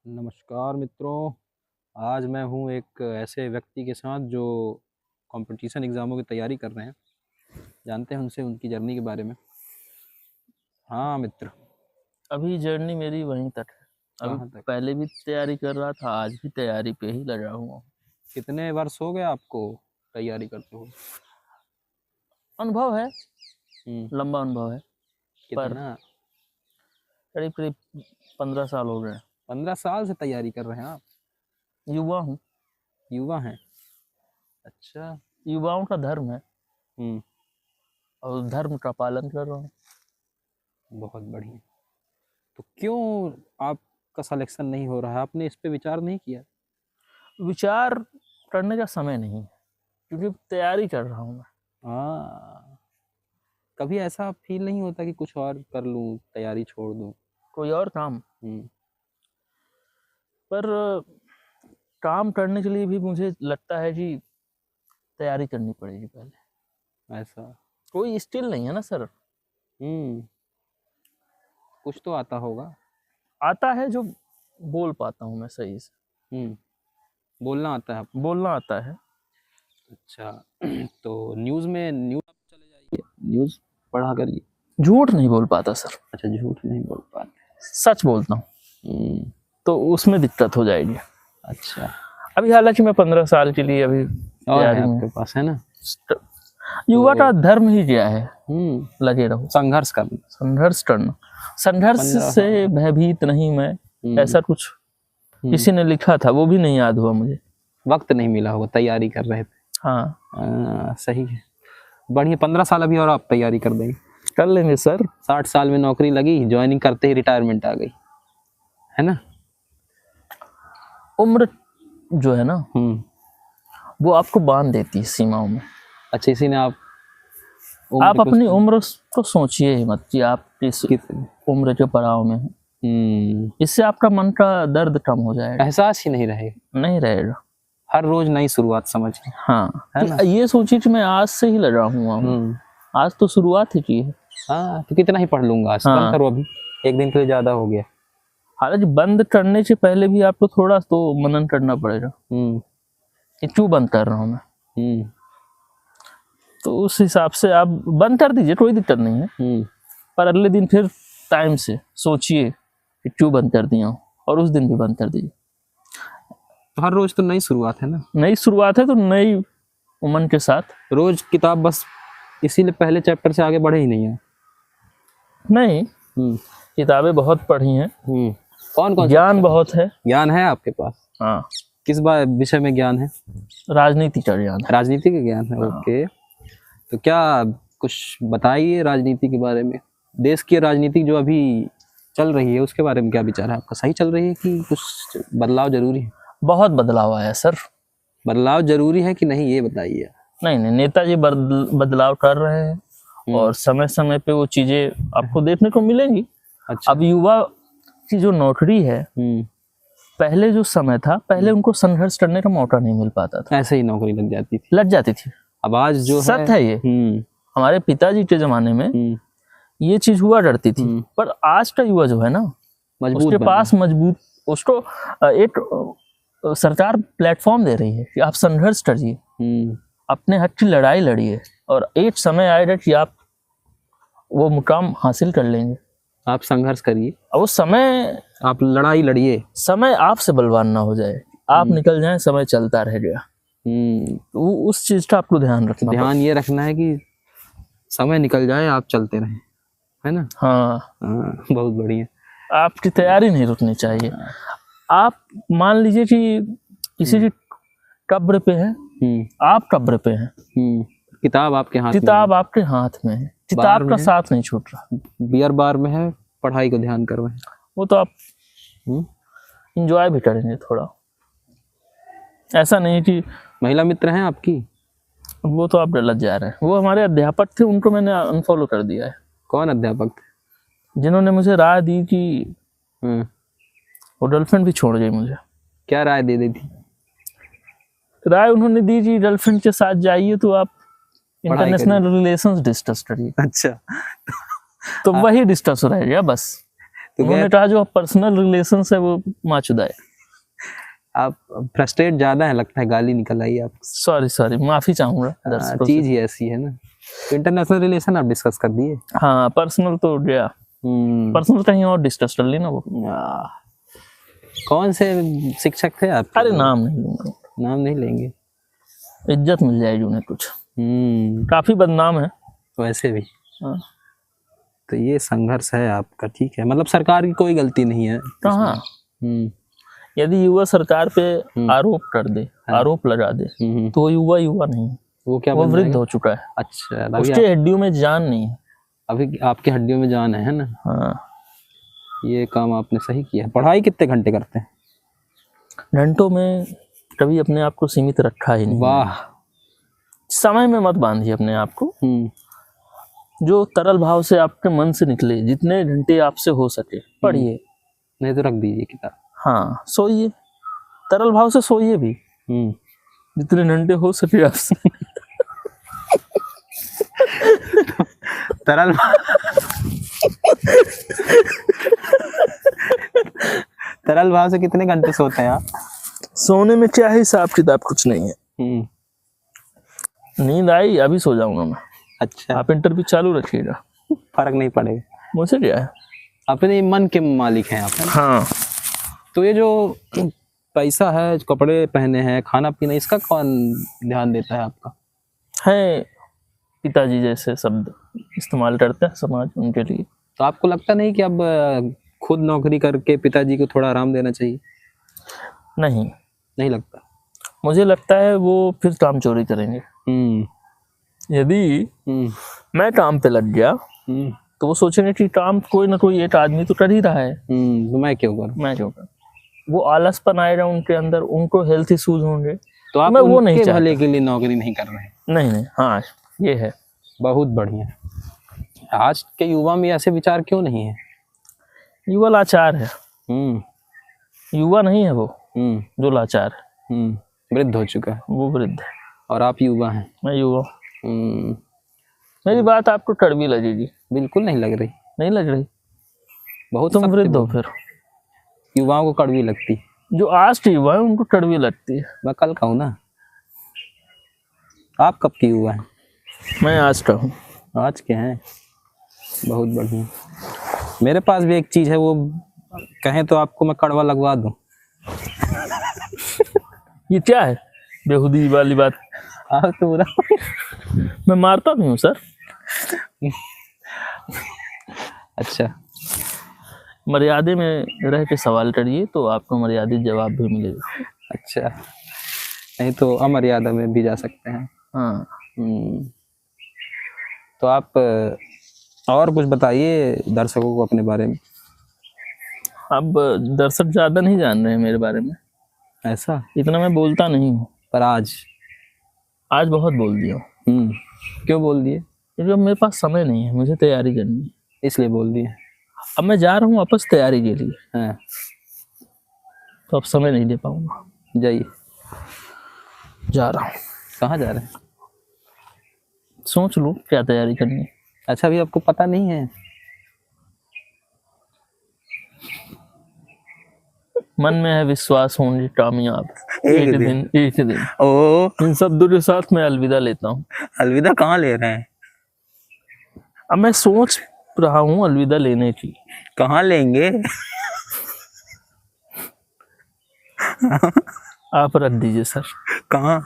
नमस्कार मित्रों। आज मैं हूँ एक ऐसे व्यक्ति के साथ जो कंपटीशन एग्ज़ामों की तैयारी कर रहे हैं। जानते हैं उनसे उनकी जर्नी के बारे में। हाँ मित्र, अभी जर्नी मेरी वहीं तक है। कहाँ अभी तक? पहले भी तैयारी कर रहा था, आज भी तैयारी पे ही लगा हुआ हूँ। कितने वर्ष हो गए आपको तैयारी करते हुए? अनुभव है, हम्म, लंबा अनुभव है, पर कितना? करीब करीब 15 साल हो गए। 15 साल से तैयारी कर रहे हैं आप? युवा हूँ, युवा हैं? अच्छा। युवाओं का धर्म है हम्म, और धर्म का पालन कर रहा हूँ। बहुत बढ़िया। तो क्यों आपका सिलेक्शन नहीं हो रहा है? आपने इस पे विचार नहीं किया? विचार करने का समय नहीं है, क्योंकि तैयारी कर रहा हूँ मैं। हाँ, कभी ऐसा फील नहीं होता कि कुछ और कर लूँ, तैयारी छोड़ दूँ? कोई और काम, हम्म, पर काम करने के लिए भी मुझे लगता है कि तैयारी करनी पड़ेगी पहले। ऐसा? कोई स्किल नहीं है ना सर। कुछ तो आता होगा। आता है जो बोल पाता हूँ मैं सही से, बोलना आता है आपको? बोलना आता है। अच्छा। तो न्यूज़ आप चले जाइए, न्यूज़ पढ़ा करिए। झूठ नहीं बोल पाता सर, अच्छा, झूठ नहीं बोल पाते? सच बोलता हूँ, हम्म, तो उसमें दिक्कत हो जाएगी। अच्छा। अभी हालांकि मैं 15 साल के लिए अभी और है तैयारी में। आपके पास, है ना? युवा तो का धर्म ही क्या है, लगे रहो, संघर्ष करना। संघर्ष करना। संघर्ष 15 से भयभीत नहीं मैं, ऐसा कुछ किसी ने लिखा था, वो भी नहीं याद हुआ मुझे। वक्त नहीं मिला होगा, तैयारी कर रहे थे। हाँ, सही है, बढ़िया। 15 साल अभी और आप तैयारी कर देंगे? कर लेंगे सर। 60 साल में नौकरी लगी, ज्वाइनिंग करते ही रिटायरमेंट आ गई, है ना? उम्र जो है ना, वो आपको बांध देती है सीमाओं में। अच्छा, इसी ने आप अपनी उम्र को सोचिए ही मत कि आप किस उम्र के पड़ाव में हैं। इससे आपका मन का दर्द कम हो जाएगा, एहसास ही नहीं रहेगा। हर रोज नई शुरुआत समझिए। हाँ, है ना? ये सोचिए कि मैं आज से ही लगा हुआ हूँ, आज तो शुरुआत ही की है। हाँ, तो कितना ही पढ़ लूंगा आज। बंद करो, अभी एक दिन के लिए ज्यादा हो गया। हालांकि बंद करने से पहले भी आपको थोड़ा तो मनन करना पड़ेगा कि क्यों बंद कर रहा हूँ मैं। तो उस हिसाब से आप बंद कर दीजिए, कोई दिक्कत नहीं है। पर अगले दिन फिर टाइम से सोचिए कि क्यों बंद कर दिया हूँ, और उस दिन भी बंद कर दीजिए। तो हर रोज तो नई शुरुआत है ना? नई शुरुआत है, तो नई उमंग के साथ रोज किताब, बस इसीलिए पहले चैप्टर से आगे बढ़े ही नहीं है। नहीं, किताबें बहुत पढ़ी हैं। कौन कौन? ज्ञान बहुत है। ज्ञान है आपके पास? हाँ। किस विषय में ज्ञान है? राजनीति का ज्ञान है। राजनीति का ज्ञान है। ओके, तो क्या कुछ बताइए राजनीति के बारे में। देश की राजनीति जो अभी चल रही है उसके बारे में क्या विचार है आपका? सही चल रही है कि कुछ बदलाव जरूरी है? बहुत बदलाव आया सर। बदलाव जरूरी है कि नहीं, ये बताइए। नहीं, नेताजी बदलाव कर रहे हैं, और समय समय पे वो चीजें आपको देखने को मिलेंगी। अच्छा। अब युवा की जो नौकरी है, पहले जो समय था, पहले उनको संघर्ष करने का मौका नहीं मिल पाता था, ऐसे ही नौकरी लग जाती थी। अब आज जो सत्य है ये। हमारे पिताजी के जमाने में ये चीज हुआ करती थी, पर आज का युवा जो है ना, उसके पास मजबूत, उसको एक सरकार प्लेटफॉर्म दे रही है कि आप संघर्ष करिए, अपने हक की लड़ाई लड़िए, और एक समय आएगा कि आप वो मुकाम हासिल कर लेंगे। आप संघर्ष करिए, और वो समय, आप लड़ाई लड़िए, समय आपसे बलवान ना हो जाए, आप निकल जाएं, समय चलता रहेगा। तो उस चीज का आपको ध्यान ये रखना है कि समय निकल जाए, आप चलते रहें, है ना? हाँ, बहुत बढ़िया। आपकी तैयारी नहीं रुकनी चाहिए। आप मान लीजिए कि किसी की कब्र पे है, आप कब्र पे हैं, किताब आपके हाथ में है, किताब का साथ नहीं छूट रहा, बियर बार में है, पढ़ाई को ध्यान कर रहे हैं, वो तो आप इंजॉय भी करेंगे थोड़ा। ऐसा नहीं कि महिला मित्र हैं आपकी, वो तो आप गलत जा रहे हैं। वो हमारे अध्यापक थे, उनको मैंने अनफॉलो कर दिया है। कौन अध्यापक थे? जिन्होंने मुझे राय दी कि वो गर्लफ्रेंड भी छोड़ गई मुझे। क्या राय दे दी थी? राय उन्होंने दी कि गर्लफ्रेंड के साथ जाइए तो आप इंटरनेशनल रिलेशंस डिस्कस करिए। अच्छा। तो वही डिस्कस रह गया बस। तो उन्होंने कहा जो पर्सनल रिलेशन है वो माचुदा है। आप फ्रस्ट्रेट ज्यादा है लगता है, गाली निकल आई आप। सॉरी माफी चाहूंगा दर्शकों से। चीज ही ऐसी है ना, इंटरनेशनल रिलेशन आप डिस्कस कर दिए। हाँ पर्सनल तो गया, पर्सनल कहीं और डिस्कस कर ली ना वो। कौन से शिक्षक थे आप? अरे नाम नहीं लूंगा। नाम नहीं लेंगे, इज्जत मिल जाएगी उन्हें कुछ। काफी बदनाम है वैसे भी। हाँ। तो ये संघर्ष है आपका, ठीक है। मतलब सरकार की कोई गलती नहीं है कहाँ? यदि युवा सरकार पे आरोप कर दे, आरोप लगा दे, तो वो युवा नहीं, वो क्या, वो वृद्ध हो चुका है। अच्छा, उसके हड्डियों में जान नहीं है। अभी आपके हड्डियों में जान है ना। हाँ ये काम आपने सही किया। पढ़ाई कितने घंटे करते हैं? घंटों में कभी अपने आप को सीमित रखा ही नहीं। वाह। समय में मत बांधिए अपने आप को। जो तरल भाव से आपके मन से निकले, जितने घंटे आपसे हो सके पढ़िए, नहीं तो रख दीजिए किताब। हाँ सोइए, तरल भाव से सोइए भी, जितने घंटे हो सके आपसे। तरल तरल भाव से कितने घंटे सोते हैं आप? सोने में क्या है हिसाब किताब कुछ नहीं है। नींद आई अभी सो जाऊंगा मैं। अच्छा, आप इंटरव्यू चालू रखिएगा, फर्क नहीं पड़ेगा। मुझे क्या है, अपने मन के मालिक हैं आप। हाँ। तो ये जो पैसा है, कपड़े पहने हैं, खाना पीना, इसका कौन ध्यान देता है आपका? है पिताजी जैसे शब्द इस्तेमाल करते हैं समाज उनके लिए। तो आपको लगता नहीं कि अब खुद नौकरी करके पिताजी को थोड़ा आराम देना चाहिए? नहीं लगता। मुझे लगता है वो फिर काम चोरी करेंगे। यदि मैं काम पे लग गया तो वो सोचेंगे कि काम कोई ना कोई एक आदमी तो कर ही रहा है, तो मैं क्यों करूं? वो आलसपन आएगा उनके अंदर, उनको हेल्थ इश्यूज होंगे। तो आप वो नहीं चाहते, भले के लिए नौकरी नहीं कर रहे? नहीं। हाँ ये है। बहुत बढ़िया। आज के युवा में ऐसे विचार क्यों नहीं है? युवा लाचार है। युवा नहीं है वो, जो लाचार है। वृद्ध हो चुका है। वो वृद्ध है और आप युवा हैं। मैं युवा। मेरी बात आपको कड़वी लगेगी। बिल्कुल नहीं लग रही। नहीं लग रही? बहुत। तुम वृद्ध हो फिर। युवाओं को कड़वी लगती, जो आज के युवा है उनको कड़वी लगती है। मैं कल का हूँ ना। आप कब की युवा हैं? मैं आज का हूँ। आज के हैं, बहुत बढ़िया। मेरे पास भी एक चीज है, वो कहें तो आपको मैं कड़वा लगवा दूं। ये क्या है बेहुदी वाली बात? आप तो बुरा। मैं मारता भी हूँ सर। अच्छा, मर्यादे में रह के सवाल करिए तो आपको मर्यादित जवाब भी मिलेगा। अच्छा, नहीं तो अमर्यादा में भी जा सकते हैं। हाँ। तो आप और कुछ बताइए दर्शकों को अपने बारे में। अब दर्शक ज्यादा नहीं जान रहे हैं मेरे बारे में। ऐसा? इतना मैं बोलता नहीं हूँ, पर आज बहुत बोल दिया। क्यों बोल दिए? क्योंकि अब मेरे पास समय नहीं है, मुझे तैयारी करनी है, इसलिए बोल दिए। अब मैं जा रहा हूँ वापस तैयारी के लिए। हाँ। तो अब समय नहीं दे पाऊंगा। जाइए। जा रहा हूँ। कहाँ जा रहे हैं? सोच लो क्या तैयारी करनी है। अच्छा, अभी आपको पता नहीं है? मन में है विश्वास, होंगे कामयाब एक दिन। ओ, इन शब्दों के साथ मैं अलविदा लेता हूँ। अलविदा कहाँ ले रहे हैं? अब मैं सोच रहा हूँ अलविदा लेने की। कहाँ लेंगे? आप रख दीजिए सर। कहाँ?